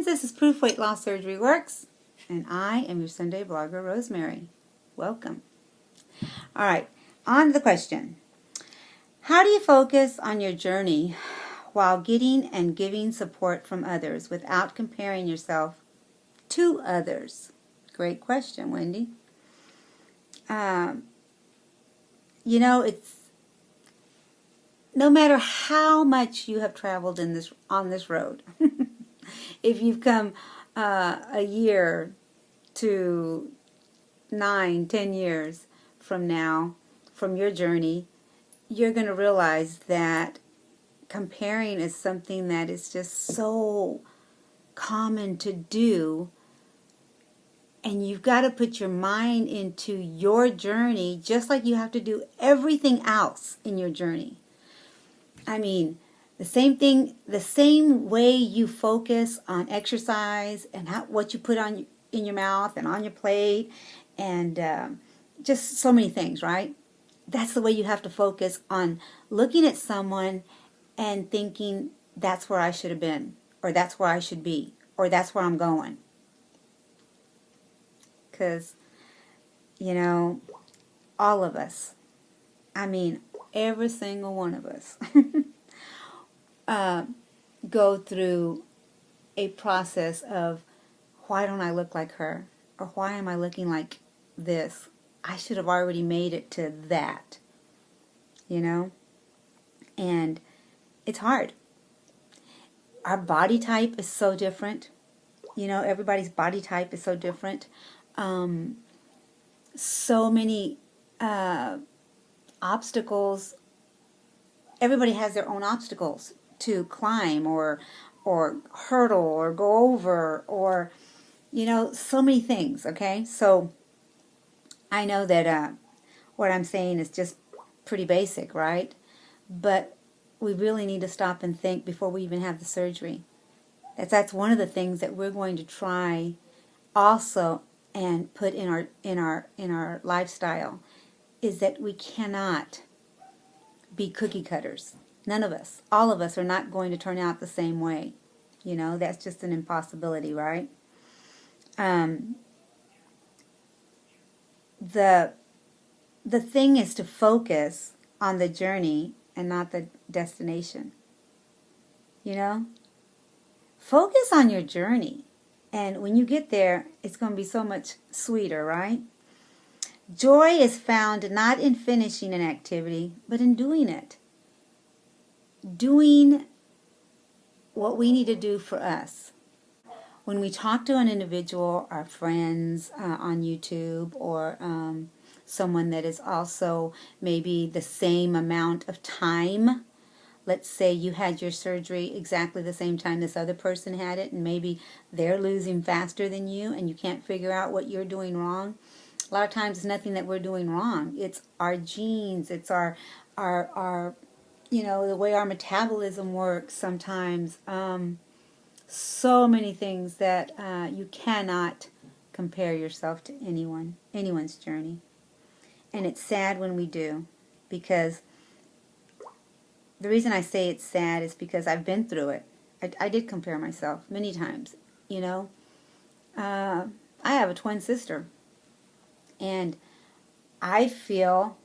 This is Proof Weight Loss Surgery Works, and I am your Sunday blogger, Rosemary. Welcome. All right, on to the question. How do you focus on your journey while getting and giving support from others without comparing yourself to others? Great question, Wendy. It's no matter how much you have traveled on this road, if you've come a year to 9, 10 years from now, from your journey, you're going to realize that comparing is something that is just so common to do. And you've got to put your mind into your journey just like you have to do everything else in your journey. I mean, the same thing, the same way you focus on exercise and what you put in your mouth and on your plate and just so many things, right? That's the way you have to focus on looking at someone and thinking, that's where I should have been, or that's where I should be, or that's where I'm going. Because, all of us, every single one of us go through a process of, why don't I look like her? Or why am I looking like this? I should have already made it to that, And it's hard. Our body type is so different. Everybody's body type is so different. So many obstacles. Everybody has their own obstacles to climb or hurdle or go over or, so many things, okay? So I know that what I'm saying is just pretty basic, right? But we really need to stop and think before we even have the surgery. That's one of the things that we're going to try also and put in our lifestyle, is that we cannot be cookie cutters. None of us, all of us, are not going to turn out the same way. That's just an impossibility, right? The thing is to focus on the journey and not the destination. Focus on your journey. And when you get there, it's going to be so much sweeter, right? Joy is found not in finishing an activity, but in doing it. Doing what we need to do for us. When we talk to an individual, our friends on YouTube, or someone that is also maybe the same amount of time. Let's say you had your surgery exactly the same time this other person had it, and maybe they're losing faster than you, and you can't figure out what you're doing wrong. A lot of times it's nothing that we're doing wrong. It's our genes. It's our the way our metabolism works sometimes. So many things that you cannot compare yourself to anyone's journey. And it's sad when we do, because the reason I say it's sad is because I've been through it. I did compare myself many times, I have a twin sister, and I feel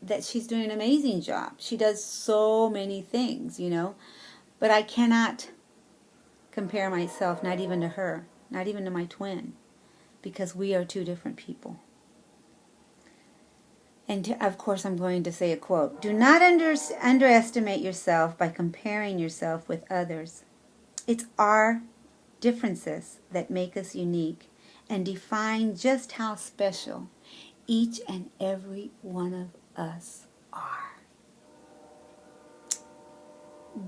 that she's doing an amazing job. She does so many things, but I cannot compare myself, not even to her, not even to my twin, because we are two different people. And of course I'm going to say a quote. Do not underestimate yourself by comparing yourself with others. It's our differences that make us unique and define just how special each and every one of us are.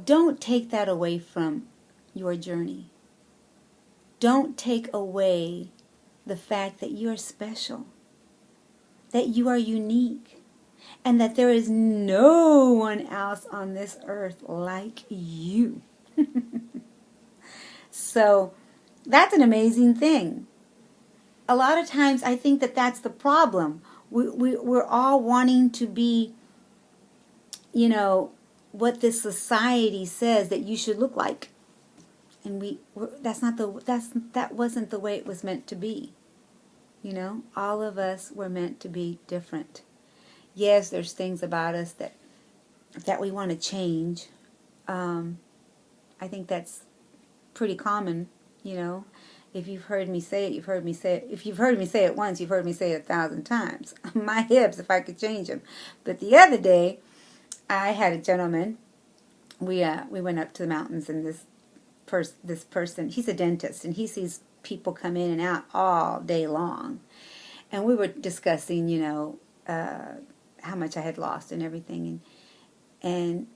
Don't take that away from your journey. Don't take away the fact that you're special, that you are unique, and that there is no one else on this earth like you. So that's an amazing thing. A lot of times I think that that's the problem. We're all wanting to be, what this society says that you should look like. And that wasn't the way it was meant to be. You know, all of us were meant to be different. Yes, there's things about us that we want to change. I think that's pretty common, you know. If you've heard me say it, you've heard me say it. If you've heard me say it once, you've heard me say it 1,000 times. My hips, if I could change them. But the other day, I had a gentleman. We went up to the mountains, and this person, he's a dentist, and he sees people come in and out all day long. And we were discussing, you know, how much I had lost and everything. And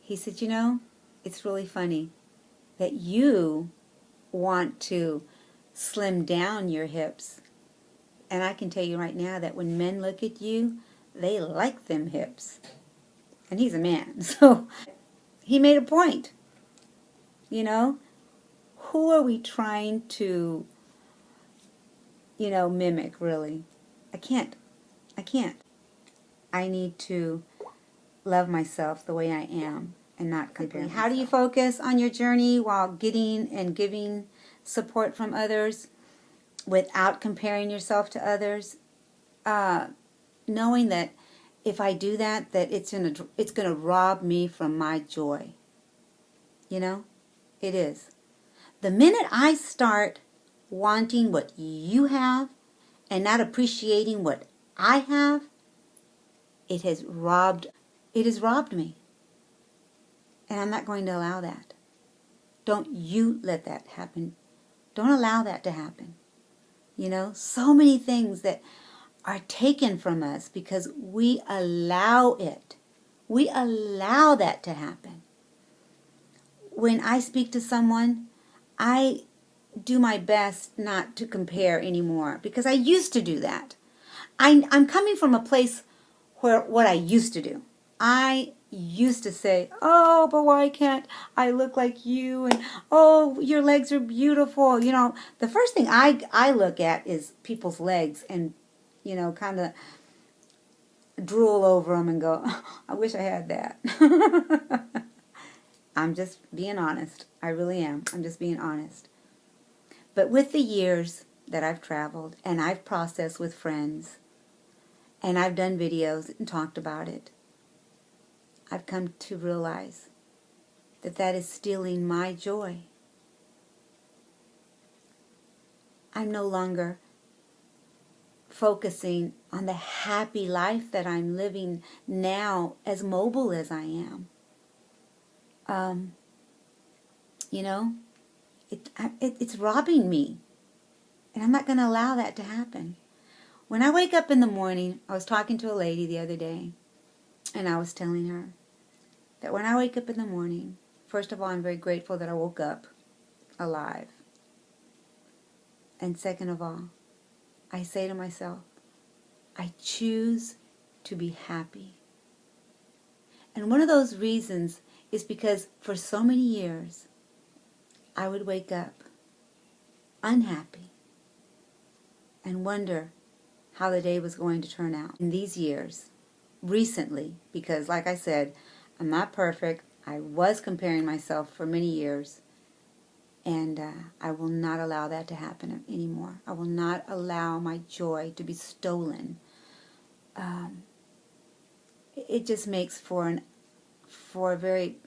he said, you know, it's really funny that you want to slim down your hips. And I can tell you right now that when men look at you, they like them hips. And he's a man, so he made a point. You know, who are we trying to, you know, mimic, really? I can't. I need to love myself the way I am and not compare. How do you focus on your journey while getting and giving support from others without comparing yourself to others? Knowing that if I do that, that it's gonna rob me from my joy. You know, it is. The minute I start wanting what you have and not appreciating what I have, it has robbed me. And I'm not going to allow that. Don't you let that happen. Don't allow that to happen. You know, so many things that are taken from us because we allow it. We allow that to happen. When I speak to someone, I do my best not to compare anymore because I used to do that. I'm coming from a place where what I used to do. I used to say, oh, but why can't I look like you? And, oh, your legs are beautiful. You know, the first thing I look at is people's legs and, you know, kind of drool over them and go, oh, I wish I had that. I'm just being honest. I really am. I'm just being honest. But with the years that I've traveled and I've processed with friends and I've done videos and talked about it, I've come to realize that that is stealing my joy. I'm no longer focusing on the happy life that I'm living now, as mobile as I am. You know, it's robbing me. And I'm not going to allow that to happen. When I wake up in the morning, I was talking to a lady the other day, and I was telling her that when I wake up in the morning, first of all, I'm very grateful that I woke up alive. And second of all, I say to myself, I choose to be happy. And one of those reasons is because for so many years, I would wake up unhappy and wonder how the day was going to turn out. In these years, recently, because like I said, I'm not perfect. I was comparing myself for many years, and I will not allow that to happen anymore. I will not allow my joy to be stolen. It just makes for a very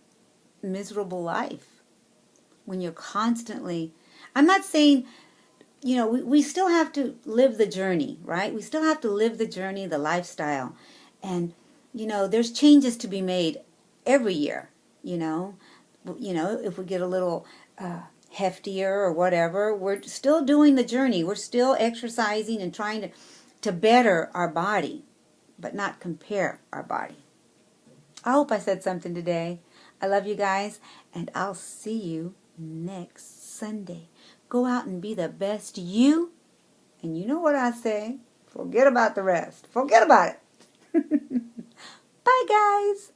miserable life when you're constantly. I'm not saying, you know, we still have to live the journey, right? We still have to live the journey, the lifestyle. And, you know, there's changes to be made every year, you know. If we get a little heftier or whatever, we're still doing the journey. We're still exercising and trying to better our body, but not compare our body. I hope I said something today. I love you guys, and I'll see you next Sunday. Go out and be the best you. And you know what I say? Forget about the rest. Forget about it. Bye, guys.